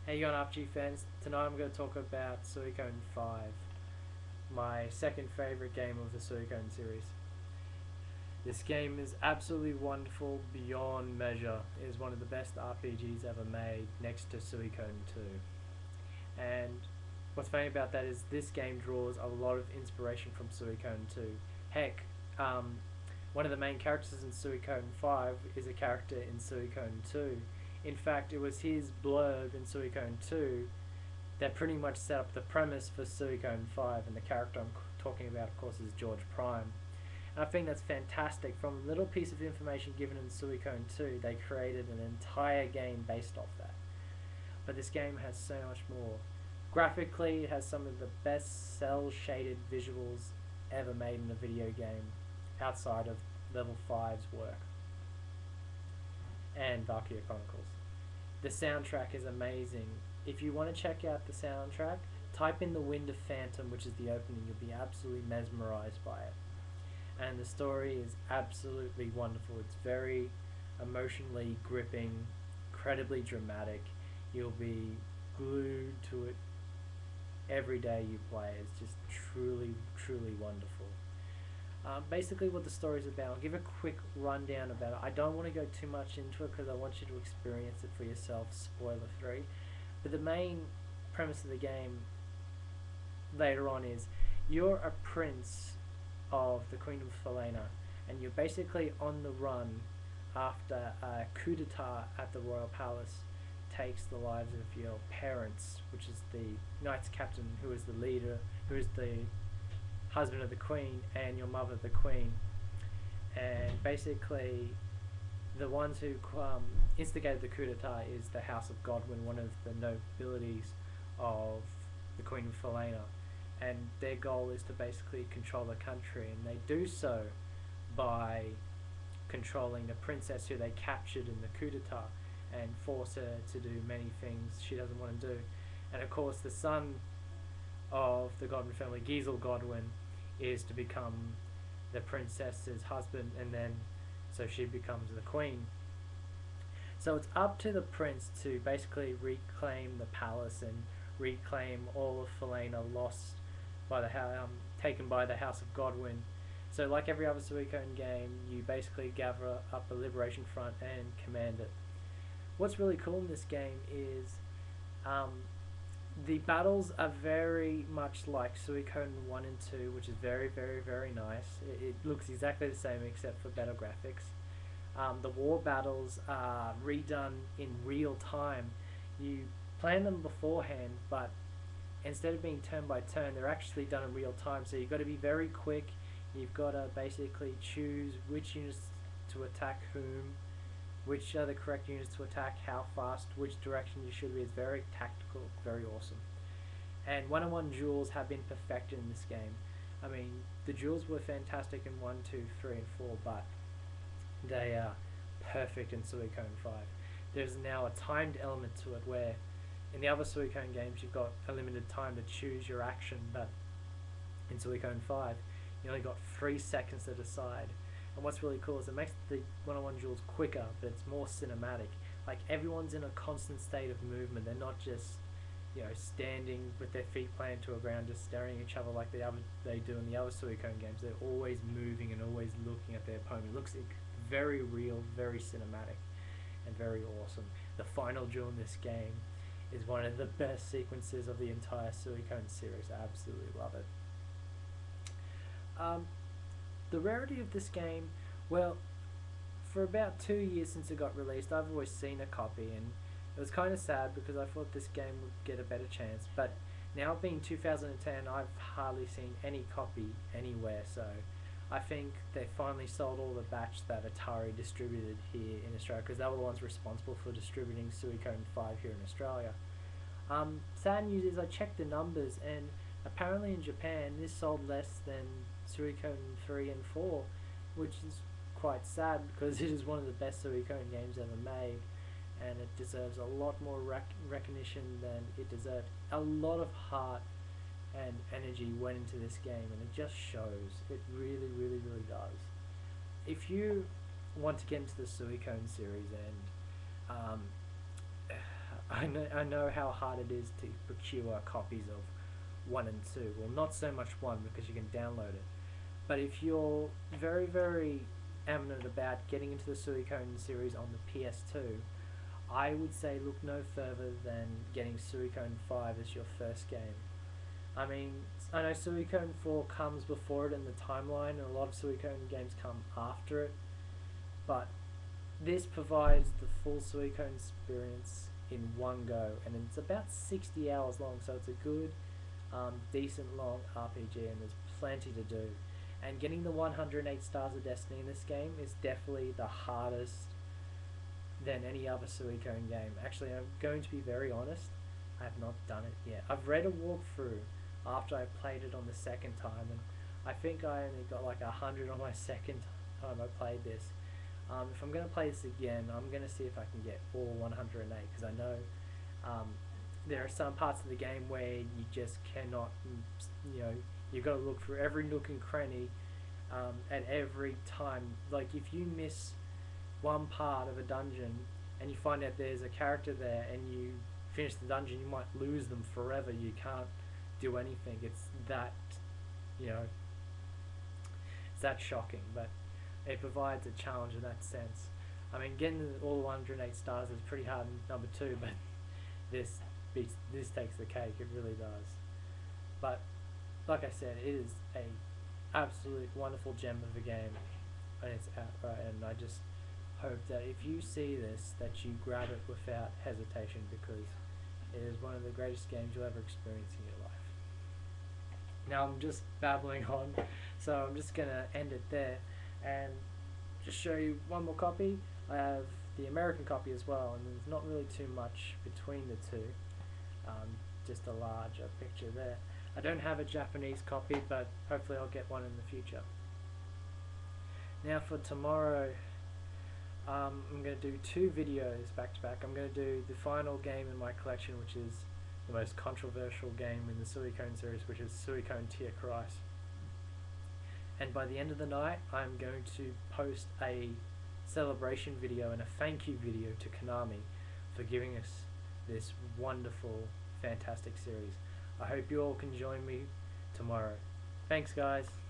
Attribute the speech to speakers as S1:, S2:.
S1: Hey, you on RPG fans? Tonight I'm going to talk about Suikoden 5, my second favourite game of the Suikoden series. This game is absolutely wonderful beyond measure. It is one of the best RPGs ever made, next to Suikoden 2. And what's funny about that is this game draws a lot of inspiration from Suikoden 2. Heck, one of the main characters in Suikoden 5 is a character in Suikoden 2. In fact, it was his blurb in Suikoden 2 that pretty much set up the premise for Suikoden 5, and the character I'm talking about, of course, is George Prime. And I think that's fantastic. From a little piece of information given in Suikoden 2, they created an entire game based off that. But this game has so much more. Graphically, it has some of the best cel-shaded visuals ever made in a video game, outside of Level 5's work and Valkyria Chronicles. The soundtrack is amazing. If you want to check out the soundtrack, type in The Wind of Phantom, which is the opening. You'll be absolutely mesmerized by it. And the story is absolutely wonderful. It's very emotionally gripping, incredibly dramatic. You'll be glued to it every day you play. It's just truly, truly wonderful. Basically what the story's about, I'll give a quick rundown about it. I don't want to go too much into it because I want you to experience it for yourself, spoiler free. But the main premise of the game later on is you're a prince of the Queen of Falena, and you're basically on the run after a coup d'etat at the royal palace takes the lives of your parents, which is the Knights Captain, who is the leader, who is the husband of the Queen, and your mother, the Queen. And basically, the ones who instigated the coup d'etat is the House of Godwin, one of the nobilities of the Queen of Falena. And their goal is to basically control the country, and they do so by controlling the princess who they captured in the coup d'etat and force her to do many things she doesn't want to do. And of course, the son of the Godwin family, Giselle Godwin, is to become the princess's husband, and then so she becomes the queen. So it's up to the prince to basically reclaim the palace and reclaim all of Falena lost by the taken by the House of Godwin. So like every other Suikoden game, you basically gather up a liberation front and command it. What's really cool in this game is the battles are very much like Suikoden 1 and 2, which is very, very, very nice. It looks exactly the same except for better graphics. The war battles are redone in real time. You plan them beforehand, but instead of being turn by turn, they're actually done in real time. So you've got to be very quick. You've got to basically choose which units to attack whom, which are the correct units to attack, how fast, which direction you should be. It's very tactical, very awesome. And one-on-one duels have been perfected in this game. I mean, the duels were fantastic in 1, 2, 3, and 4, but they are perfect in Suikoden 5. There's now a timed element to it where in the other Suikoden games you've got a limited time to choose your action, but in Suikoden 5 you only got 3 seconds to decide. And what's really cool is it makes the one-on-one duels quicker, but it's more cinematic. Like, everyone's in a constant state of movement. They're not just, standing with their feet planted to the ground, just staring at each other like they do in the other Suikoden games. They're always moving and always looking at their opponent. It looks very real, very cinematic, and very awesome. The final duel in this game is one of the best sequences of the entire Suikoden series. I absolutely love it. The rarity of this game, well, for about 2 years since it got released, I've always seen a copy, and it was kind of sad because I thought this game would get a better chance. But now being 2010, I've hardly seen any copy anywhere, so I think they finally sold all the batch that Atari distributed here in Australia, because they were the ones responsible for distributing Suikoden 5 here in Australia. Sad news is I checked the numbers, and apparently in Japan this sold less than Suikoden 3 and 4, which is quite sad because it is one of the best Suikoden games ever made, and it deserves a lot more recognition than it deserved. A lot of heart and energy went into this game, and it just shows. It really, really, really does. If you want to get into the Suikoden series, and I know how hard it is to procure copies of 1 and 2. Well, not so much 1 because you can download it. But if you're very, very eminent about getting into the Suikoden series on the PS2, I would say look no further than getting Suikoden 5 as your first game. I mean, I know Suikoden 4 comes before it in the timeline, and a lot of Suikoden games come after it, but this provides the full Suikoden experience in one go, and it's about 60 hours long, so it's a good, decent long RPG, and there's plenty to do. And getting the 108 Stars of Destiny in this game is definitely the hardest than any other Suikoden game. Actually, I'm going to be very honest, I have not done it yet. I've read a walkthrough after I played it on the second time, and I think I only got like 100 on my second time I played this. If I'm going to play this again, I'm going to see if I can get all 108, because I know there are some parts of the game where you just cannot, you've got to look through every nook and cranny at every time. Like, if you miss one part of a dungeon and you find out there's a character there and you finish the dungeon, you might lose them forever. You can't do anything. It's that, it's that shocking, but it provides a challenge in that sense. I mean, getting all 108 stars is pretty hard in number 2, but this takes the cake. It really does. But like I said, it is a absolute wonderful gem of a game, and it's outright. And I just hope that if you see this, that you grab it without hesitation, because it is one of the greatest games you'll ever experience in your life. Now I'm just babbling on, so I'm just gonna end it there and just show you one more copy. I have the American copy as well, and there's not really too much between the two, just a larger picture there. I don't have a Japanese copy, but hopefully I'll get one in the future. Now for tomorrow, I'm going to do 2 videos back to back. I'm going to do the final game in my collection, which is the most controversial game in the Suikoden series, which is Suikoden Christ. And by the end of the night, I'm going to post a celebration video and a thank you video to Konami for giving us this wonderful, fantastic series. I hope you all can join me tomorrow. Thanks, guys.